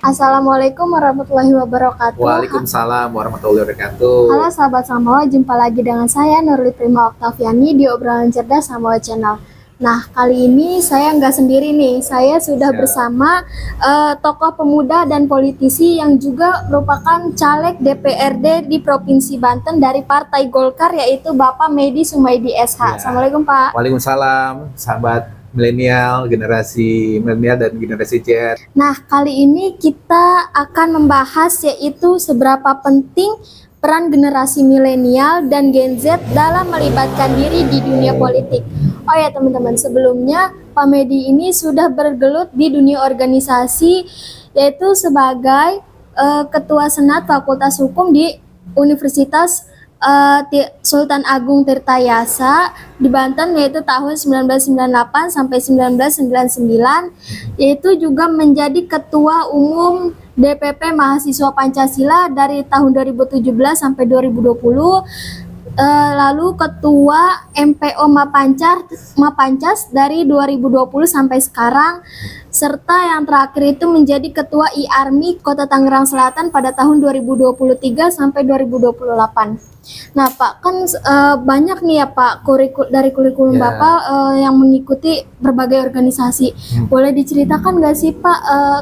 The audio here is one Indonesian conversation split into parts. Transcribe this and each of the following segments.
Assalamualaikum warahmatullahi wabarakatuh. Waalaikumsalam warahmatullahi wabarakatuh. Halo sahabat Samoa, jumpa lagi dengan saya Nurli Prima Oktaviani di obrolan cerdas Samoa Channel. Nah, kali ini saya nggak sendiri nih, saya sudah bersama tokoh pemuda dan politisi yang juga merupakan caleg DPRD di Provinsi Banten dari Partai Golkar, yaitu Bapak Medi Sumaidi SH. Ya. Assalamualaikum Pak. Waalaikumsalam, sahabat milenial, generasi milenial dan generasi Z. Nah, kali ini kita akan membahas yaitu seberapa penting peran generasi milenial dan Gen Z dalam melibatkan diri di dunia politik. Oh ya teman-teman, sebelumnya Pak Medi ini sudah bergelut di dunia organisasi, yaitu sebagai Ketua Senat Fakultas Hukum di Universitas Sultan Agung Tirtayasa di Banten, yaitu tahun 1998 sampai 1999, yaitu juga menjadi Ketua Umum DPP Mahasiswa Pancasila dari tahun 2017 sampai 2020, lalu Ketua MPO Mapancas dari 2020 sampai sekarang, serta yang terakhir itu menjadi Ketua IARMI Kota Tangerang Selatan pada tahun 2023 sampai 2028. Nah Pak, kan banyak nih ya Pak dari kurikulum Bapak yang mengikuti berbagai organisasi. Boleh diceritakan nggak sih Pak,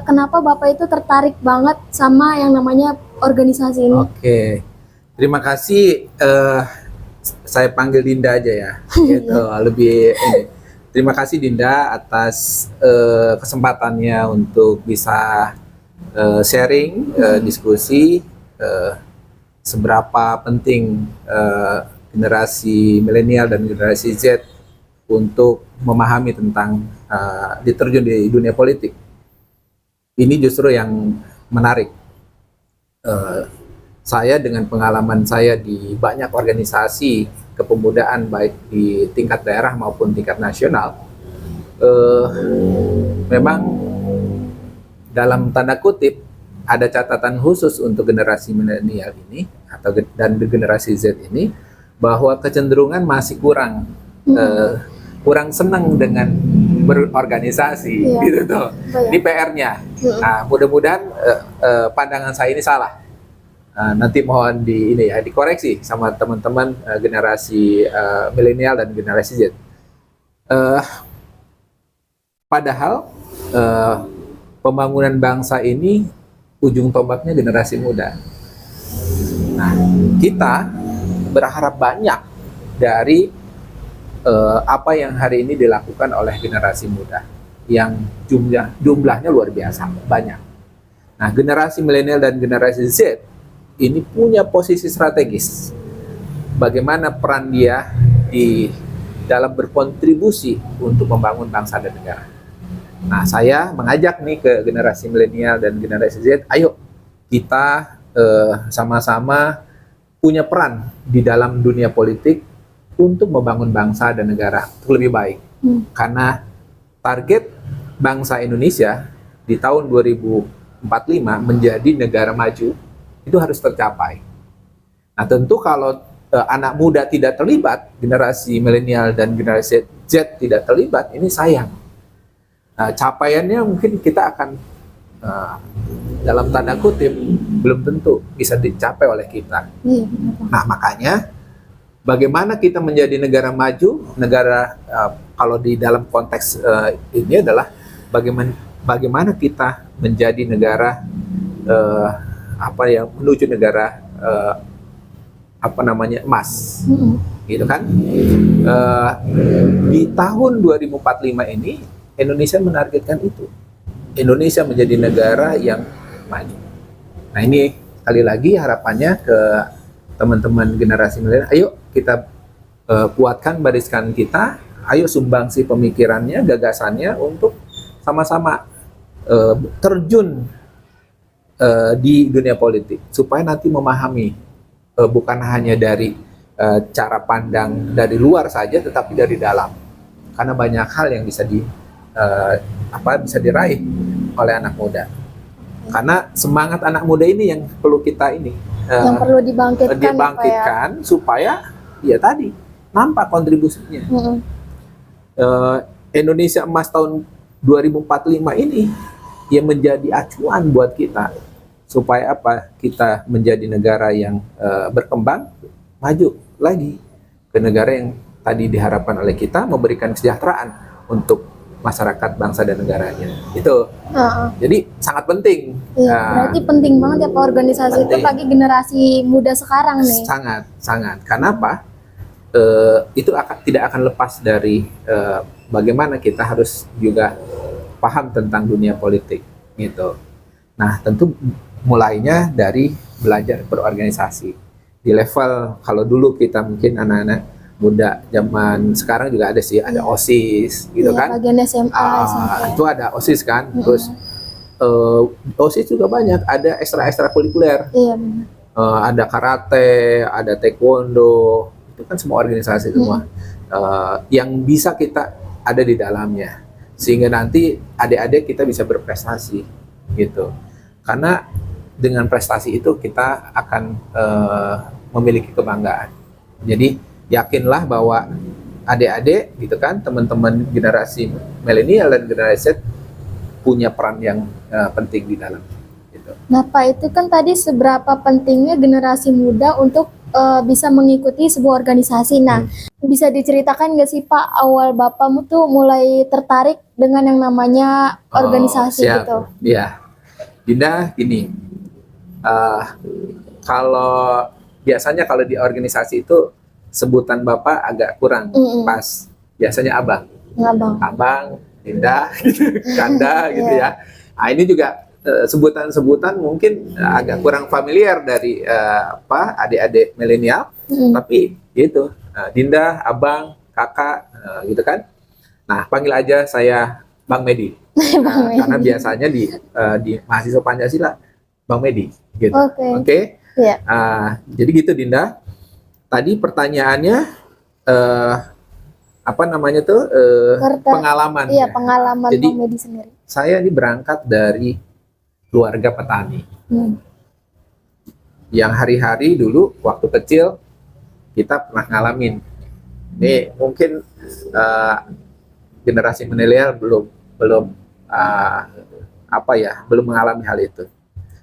kenapa Bapak itu tertarik banget sama yang namanya organisasi ini? Oke, terima kasih. Saya panggil Dinda aja ya, gitu. Lebih ini. Terima kasih Dinda atas kesempatannya untuk bisa sharing, diskusi seberapa penting generasi milenial dan generasi Z untuk memahami tentang diterjun di dunia politik. Ini justru yang menarik. Saya dengan pengalaman saya di banyak organisasi kepemudaan baik di tingkat daerah maupun tingkat nasional, memang dalam tanda kutip ada catatan khusus untuk generasi milenial ini dan generasi Z ini, bahwa kecenderungan masih kurang senang dengan berorganisasi, gitu tuh. Ini PR-nya. Nah, mudah-mudahan pandangan saya ini salah. Nanti mohon dikoreksi sama teman-teman generasi milenial dan generasi Z. Padahal pembangunan bangsa ini ujung tombaknya generasi muda. Nah, kita berharap banyak dari apa yang hari ini dilakukan oleh generasi muda yang jumlahnya luar biasa banyak. Nah, generasi milenial dan generasi Z ini punya posisi strategis. Bagaimana peran dia di dalam berkontribusi untuk membangun bangsa dan negara. Nah, saya mengajak nih ke generasi milenial dan generasi Z, ayo kita sama-sama punya peran di dalam dunia politik untuk membangun bangsa dan negara untuk lebih baik. Karena target bangsa Indonesia di tahun 2045 menjadi negara maju itu harus tercapai. Nah, tentu kalau anak muda tidak terlibat, generasi milenial dan generasi Z tidak terlibat, ini sayang. Nah, capaiannya mungkin kita akan dalam tanda kutip belum tentu bisa dicapai oleh kita. Nah, makanya bagaimana kita menjadi negara maju, negara kalau di dalam konteks ini adalah bagaimana kita menjadi negara menuju negara emas, gitu kan? Di tahun 2045 ini Indonesia menargetkan itu. Indonesia menjadi negara yang maju. Nah, ini sekali lagi harapannya ke teman-teman generasi milenial, ayo kita kuatkan barisan kita, ayo sumbangsi pemikirannya, gagasannya untuk sama-sama terjun di dunia politik, supaya nanti memahami bukan hanya dari cara pandang dari luar saja, tetapi dari dalam. Karena banyak hal yang bisa bisa diraih oleh anak muda. Karena semangat anak muda ini yang perlu kita yang perlu dibangkitkan supaya ya tadi nampak kontribusinya. Indonesia Emas tahun 2045 ini yang menjadi acuan buat kita supaya apa? Kita menjadi negara yang berkembang, maju lagi ke negara yang tadi diharapkan oleh kita, memberikan kesejahteraan untuk masyarakat, bangsa dan negaranya. Itu. Jadi sangat penting. Iya, berarti penting banget ya Pak organisasi itu bagi generasi muda sekarang nih. Sangat. Karena apa? Itu tidak akan lepas dari bagaimana kita harus juga paham tentang dunia politik gitu. Nah, tentu mulainya dari belajar berorganisasi di level, kalau dulu kita mungkin anak-anak muda zaman sekarang juga ada sih, ada OSIS gitu kan, bagian SMA, SMP. itu ada OSIS kan, terus OSIS juga banyak, ada ekstra kulikuler, ada karate, ada taekwondo, itu kan semua organisasi semua yang bisa kita ada di dalamnya, sehingga nanti adik-adik kita bisa berprestasi gitu, karena dengan prestasi itu kita akan memiliki kebanggaan. Jadi yakinlah bahwa adik-adik gitu kan, teman-teman generasi milenial dan generasi Z punya peran yang penting di dalam gitu. Nah Pak, itu kan tadi seberapa pentingnya generasi muda untuk bisa mengikuti sebuah organisasi. Nah, bisa diceritakan nggak sih Pak, awal Bapakmu tuh mulai tertarik dengan yang namanya organisasi gitu? Iya, Dinda gini, kalau biasanya kalau di organisasi itu sebutan Bapak agak kurang pas. Biasanya Abang, Dinda, Kanda gitu ya. Nah, ini juga sebutan-sebutan mungkin agak kurang familiar dari adik-adik milenial. Tapi itu Dinda, Abang, Kakak gitu kan. Nah, panggil aja saya Bang Medi. Karena biasanya di mahasiswa Pancasila Bang Medi gitu. Oke? Yeah. Jadi gitu Dinda. Tadi pertanyaannya pengalaman. Iya, pengalaman Jadi, Bang Medi sendiri. Saya ini berangkat dari keluarga petani. Yang hari-hari dulu waktu kecil kita pernah ngalamin. Ini mungkin generasi milenial belum mengalami hal itu.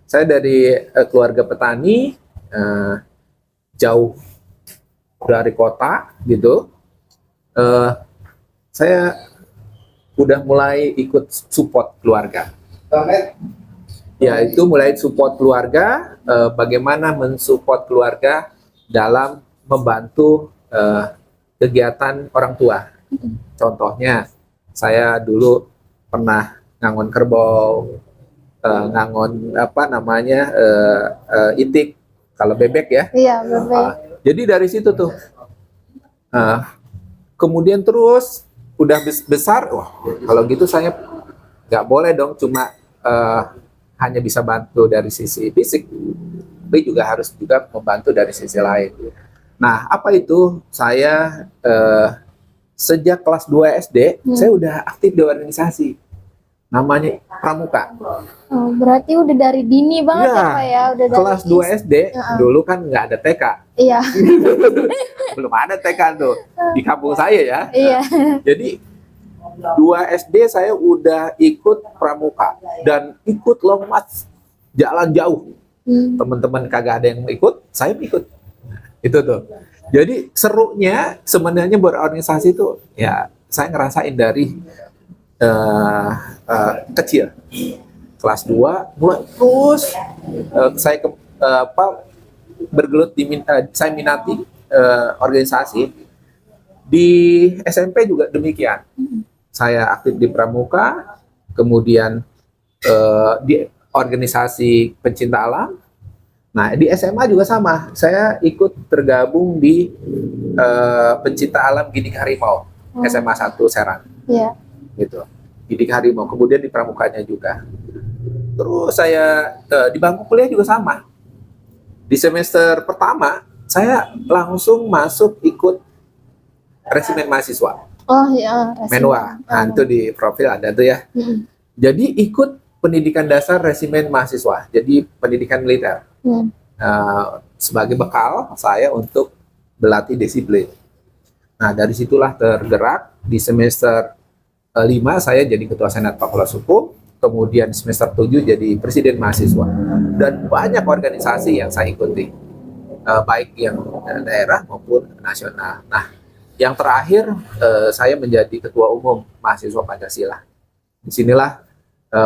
Saya dari keluarga petani, jauh dari kota gitu. Saya udah mulai ikut support keluarga. Ya, itu mulai support keluarga, bagaimana mensupport keluarga dalam membantu kegiatan orang tua. Contohnya, saya dulu pernah ngangon kerbau, ngangon itik, kalau bebek ya. Iya, bebek. Jadi dari situ tuh, kemudian terus udah besar, wah kalau gitu saya nggak boleh dong cuma hanya bisa bantu dari sisi fisik, tapi juga harus juga membantu dari sisi lain. Nah, apa itu? Saya sejak kelas 2 SD, saya udah aktif di organisasi. Namanya Pramuka. Oh, berarti udah dari dini banget ya Pak ya? Udah dari kelas 2 SD, dulu kan nggak ada TK. Iya. Belum ada TK tuh, di kampung saya ya. Iya. Jadi 2 SD saya udah ikut Pramuka dan ikut long march, jalan jauh. Teman-teman kagak ada yang ikut, saya ikut. Itu tuh. Jadi serunya sebenarnya berorganisasi itu ya saya ngerasain dari kecil. Kelas 2 mulai terus saya bergelut saya minati organisasi. Di SMP juga demikian. Saya aktif di Pramuka, kemudian di organisasi pencinta alam. Nah, di SMA juga sama. Saya ikut tergabung di pencinta alam Gidik Harimau, SMA 1 Serang. Iya. Gitu. Gidik Harimau. Kemudian di Pramukanya juga. Terus saya di bangku kuliah juga sama. Di semester pertama, saya langsung masuk ikut resimen mahasiswa. Oh iya, Menwa. Nah, itu di profil ada tuh ya. Jadi ikut pendidikan dasar resimen mahasiswa. Jadi pendidikan militer. Sebagai bekal saya untuk berlatih disiplin. Nah, dari situlah tergerak di semester 5 saya jadi ketua senat Fakultas Hukum. kemudian semester 7 jadi presiden mahasiswa, dan banyak organisasi yang saya ikuti, baik yang daerah maupun nasional. Nah, yang terakhir saya menjadi ketua umum mahasiswa Pancasila. Disinilah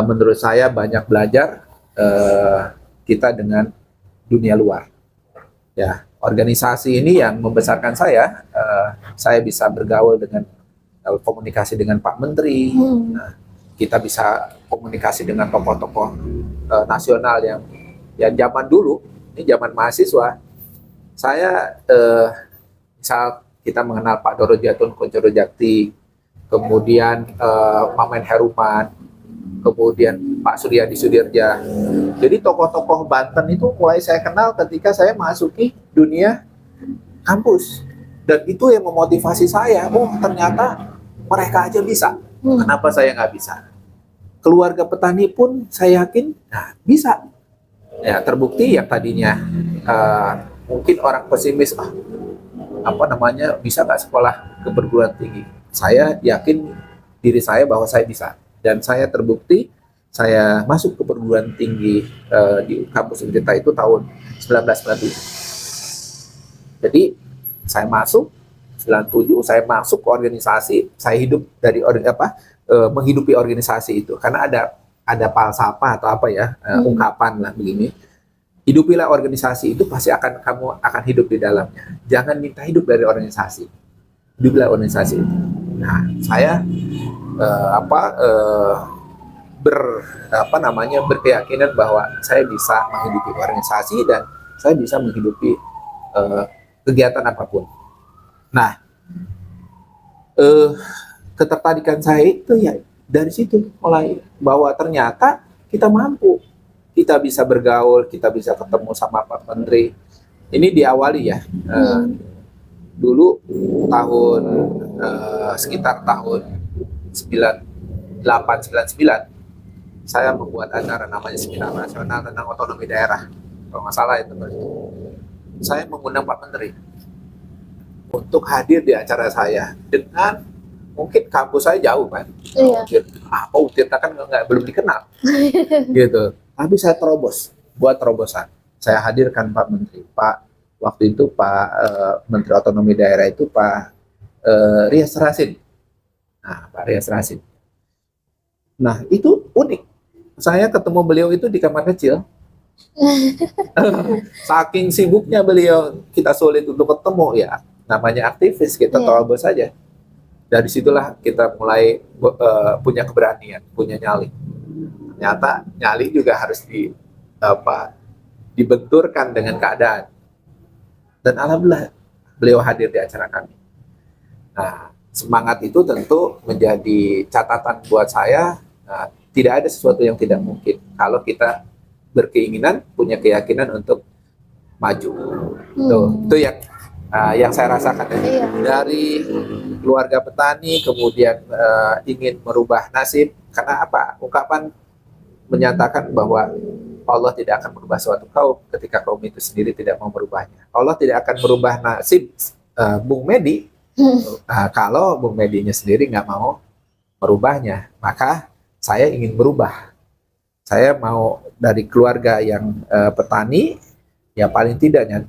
menurut saya banyak belajar kita dengan dunia luar. Ya, organisasi ini yang membesarkan saya bisa bergaul dengan komunikasi dengan Pak Menteri. Nah, kita bisa komunikasi dengan tokoh-tokoh nasional yang zaman dulu, ini zaman mahasiswa. Saya misal kita mengenal Pak Doro Jatun Kuncoro Jakti, kemudian Mamen Heruman, kemudian Pak Suryadi Sudirja. Jadi tokoh-tokoh Banten itu mulai saya kenal ketika saya masuki dunia kampus. Dan itu yang memotivasi saya, oh ternyata mereka aja bisa. Kenapa saya nggak bisa? Keluarga petani pun saya yakin bisa. Ya, terbukti yang tadinya mungkin orang pesimis, bisa nggak sekolah ke perguruan tinggi. Saya yakin diri saya bahwa saya bisa. Dan saya terbukti, saya masuk ke perguruan tinggi di kampus Untirta itu tahun 1997. Jadi saya masuk 97, saya masuk ke organisasi, saya hidup dari menghidupi organisasi itu, karena ada falsafah atau ungkapan lah begini, hidupilah organisasi itu, pasti kamu akan hidup di dalamnya. Jangan minta hidup dari organisasi, hidupilah organisasi itu. Nah, saya berkeyakinan bahwa saya bisa menghidupi organisasi dan saya bisa menghidupi kegiatan apapun. Nah, ketertarikan saya itu ya dari situ mulai, bahwa ternyata kita mampu, kita bisa bergaul, kita bisa ketemu sama Pak Menteri. Ini diawali ya, dulu sekitar tahun 98-99, saya membuat acara namanya Seminar Nasional tentang Otonomi Daerah, kalau nggak salah itu. Saya mengundang Pak Menteri untuk hadir di acara saya, dengan mungkin kampus saya jauh kan, Untirta kan belum dikenal, gitu. Tapi saya buat terobosan. Saya hadirkan Pak Menteri, waktu itu Pak Menteri Otonomi Daerah itu Pak Rias Rasid. Nah, Pak Rias Rasid. Nah, itu unik. Saya ketemu beliau itu di kamar kecil. Saking sibuknya beliau, kita sulit untuk ketemu ya. Namanya aktivis, kita terobos saja. Dari situlah kita mulai punya keberanian, punya nyali. Ternyata nyali juga harus dibenturkan dengan keadaan. Dan alhamdulillah beliau hadir di acara kami. Nah, semangat itu tentu menjadi catatan buat saya. Nah, tidak ada sesuatu yang tidak mungkin kalau kita berkeinginan, punya keyakinan untuk maju. Itu yang saya rasakan dari keluarga petani, kemudian ingin merubah nasib. Karena ungkapan menyatakan bahwa Allah tidak akan merubah suatu kaum ketika kaum itu sendiri tidak mau merubahnya. Allah tidak akan merubah nasib Bung Medi kalau Bung Medinya sendiri nggak mau merubahnya. Maka saya ingin berubah. Saya mau dari keluarga yang petani, ya paling tidaknya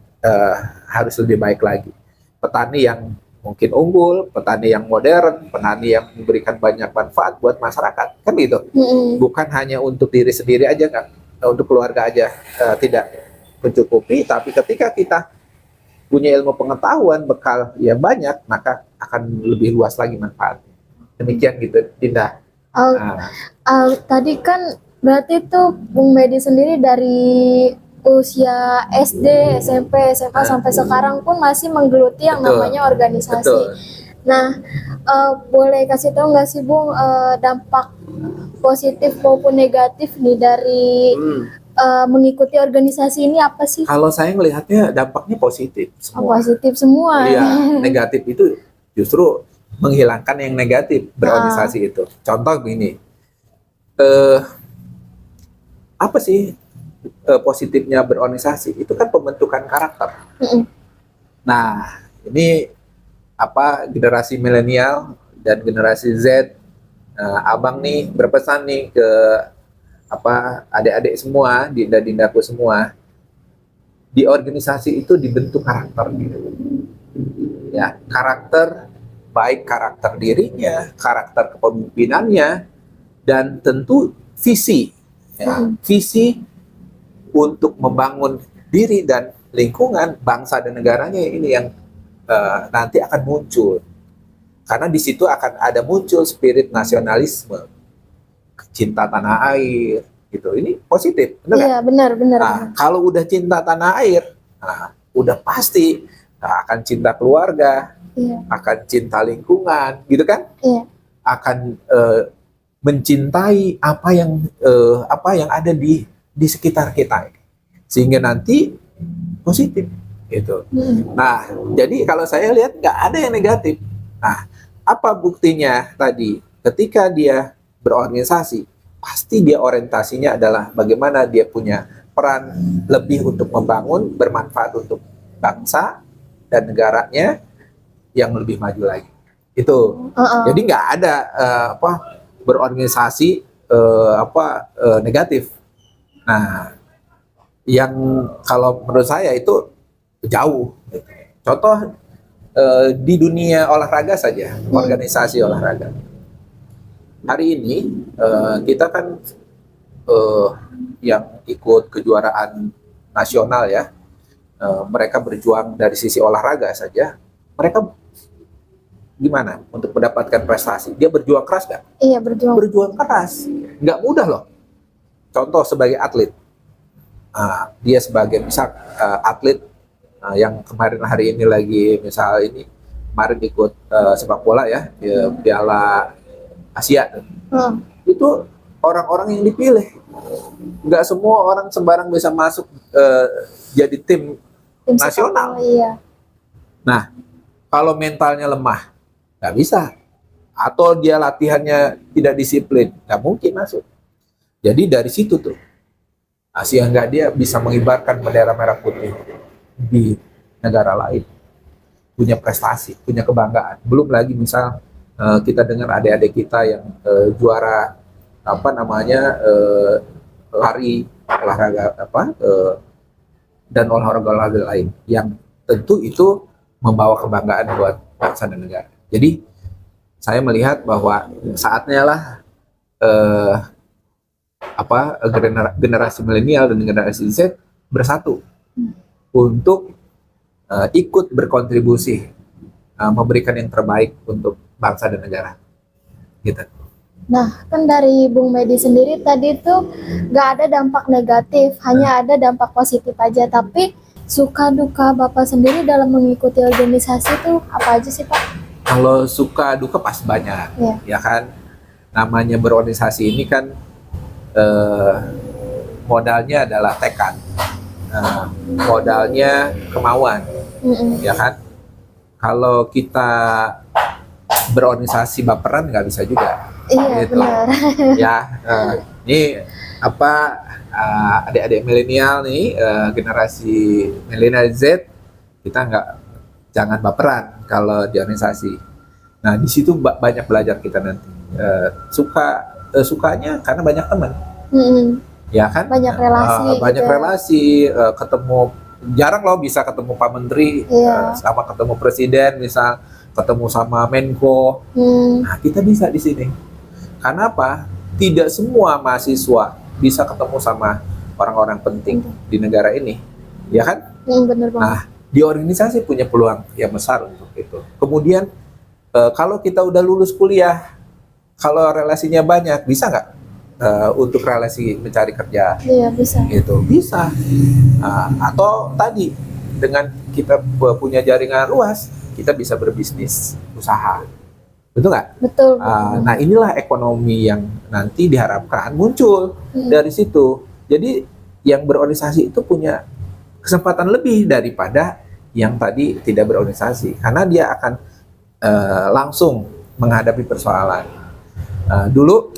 harus lebih baik lagi. Petani yang mungkin unggul, petani yang modern, petani yang memberikan banyak manfaat buat masyarakat, kan gitu. Bukan hanya untuk diri sendiri aja, nggak, untuk keluarga aja tidak mencukupi, tapi ketika kita punya ilmu pengetahuan, bekal yang banyak, maka akan lebih luas lagi manfaatnya. Demikian gitu, Dinda. Tadi kan berarti tuh Bung Medi sendiri dari usia SD, SMP, SMA sampai sekarang pun masih menggeluti yang namanya organisasi. Betul. Nah, boleh kasih tahu nggak sih Bung dampak positif maupun negatif nih dari mengikuti organisasi ini apa sih? Kalau saya melihatnya dampaknya positif semua. Positif semua. Iya, negatif itu justru menghilangkan yang negatif berorganisasi itu. Contoh begini, apa sih positifnya berorganisasi? Itu kan pembentukan karakter. Nah, ini generasi milenial dan generasi Z, abang nih berpesan nih ke adik-adik semua, dinda-dindaku semua, di organisasi itu dibentuk karakter gitu. Ya, karakter, baik karakter dirinya, karakter kepemimpinannya, dan tentu visi. Ya, visi untuk membangun diri dan lingkungan bangsa dan negaranya ini yang nanti akan muncul. Karena di situ akan ada muncul spirit nasionalisme, cinta tanah air, gitu. Ini positif, benar nggak? Iya, benar. Nah, kalau udah cinta tanah air, nah, udah pasti akan cinta keluarga, Iya, akan cinta lingkungan, gitu kan? iya, Akan mencintai apa yang ada di sekitar kita, sehingga nanti positif, gitu. Nah, jadi kalau saya lihat nggak ada yang negatif. Nah, apa buktinya tadi? Ketika dia berorganisasi, pasti dia orientasinya adalah bagaimana dia punya peran lebih untuk membangun, bermanfaat untuk bangsa dan negaranya yang lebih maju lagi. Itu. Jadi nggak ada berorganisasi negatif. Nah, yang kalau menurut saya itu jauh. Contoh di dunia olahraga saja, organisasi olahraga. Hari ini kita kan yang ikut kejuaraan nasional ya, mereka berjuang dari sisi olahraga saja. Mereka gimana untuk mendapatkan prestasi? Dia berjuang keras nggak? iya, berjuang. Berjuang keras, nggak mudah loh. Contoh sebagai atlet, dia sebagai misal atlet yang kemarin hari ini lagi misal ini kemarin ikut sepak bola ya, Piala Asia, itu orang-orang yang dipilih. Nggak semua orang sembarang bisa masuk jadi tim nasional. Iya. Nah, kalau mentalnya lemah, nggak bisa. Atau dia latihannya tidak disiplin, nggak mungkin masuk. Jadi dari situ tuh, sehingga dia bisa mengibarkan bendera merah putih di negara lain. Punya prestasi, punya kebanggaan. Belum lagi misal kita dengar adik-adik kita yang juara lari, olahraga dan olahraga lain yang tentu itu membawa kebanggaan buat bangsa dan negara. Jadi saya melihat bahwa saatnya lah generasi milenial dan generasi Z bersatu untuk ikut berkontribusi memberikan yang terbaik untuk bangsa dan negara. Gitu. Nah, kan dari Bung Medi sendiri tadi tuh nggak ada dampak negatif, hanya ada dampak positif aja. Tapi suka duka Bapak sendiri dalam mengikuti organisasi itu apa aja sih, Pak? Kalau suka duka pasti banyak, ya kan. Namanya berorganisasi ini kan modalnya adalah tekad, modalnya kemauan, ya kan. Kalau kita berorganisasi baperan nggak bisa juga. Iya, gitu. benar. Ya, ini adik-adik milenial nih, generasi milenial Z, kita jangan baperan kalau di organisasi. Nah, di situ banyak belajar kita nanti. Sukanya karena banyak teman, ya kan? Banyak relasi. Banyak gitu. relasi, ketemu. Jarang loh bisa ketemu Pak Menteri, sama ketemu Presiden, misal ketemu sama Menko. Nah, kita bisa di sini. Karena apa? Tidak semua mahasiswa bisa ketemu sama orang-orang penting di negara ini, ya kan? Benar banget. Nah, di organisasi punya peluang yang besar untuk itu. Kemudian kalau kita udah lulus kuliah, kalau relasinya banyak, bisa nggak untuk relasi mencari kerja? Iya, bisa. Itu bisa. Atau tadi dengan kita punya jaringan luas, kita bisa berbisnis, usaha. Betul nggak? Betul. Nah, inilah ekonomi yang nanti diharapkan muncul dari situ. Jadi yang berorganisasi itu punya kesempatan lebih daripada yang tadi tidak berorganisasi, karena dia akan langsung menghadapi persoalan. Dulu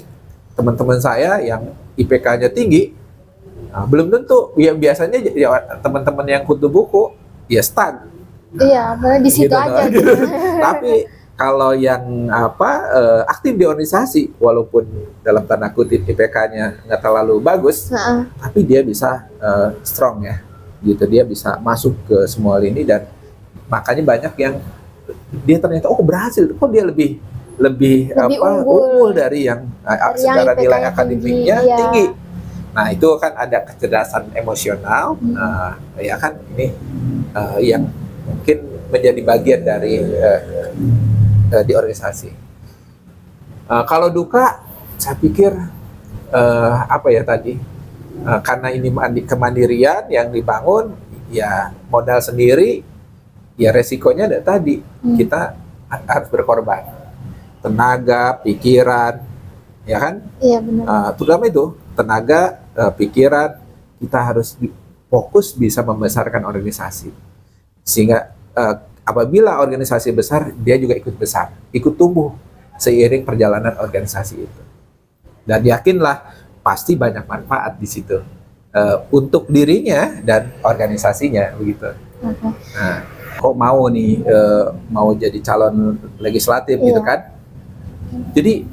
teman-teman saya yang IPK-nya tinggi, belum tentu. Ya biasanya teman-teman yang kutu buku ya stuck. Iya, malah di situ Gitu, aja. Tapi Kalau yang aktif di organisasi, walaupun dalam tanda kutip IPK-nya nggak terlalu bagus, tapi dia bisa strong ya, gitu. Dia bisa masuk ke semua lini, dan makanya banyak yang dia ternyata berhasil, kok dia lebih unggul dari yang secara IPK nilai akademiknya tinggi, iya. tinggi. Nah, itu kan ada kecerdasan emosional, ya kan, ini yang mungkin menjadi bagian dari di organisasi. Kalau duka, saya pikir karena ini kemandirian yang dibangun, ya modal sendiri, ya resikonya ada tadi, kita harus berkorban tenaga, pikiran, ya kan? Iya, benar. Terutama itu tenaga, pikiran, kita harus fokus bisa membesarkan organisasi, sehingga apabila organisasi besar, dia juga ikut besar, ikut tumbuh seiring perjalanan organisasi itu. Dan yakinlah pasti banyak manfaat di situ untuk dirinya dan organisasinya, begitu. Nah, kok mau nih mau jadi calon legislatif gitu kan? Jadi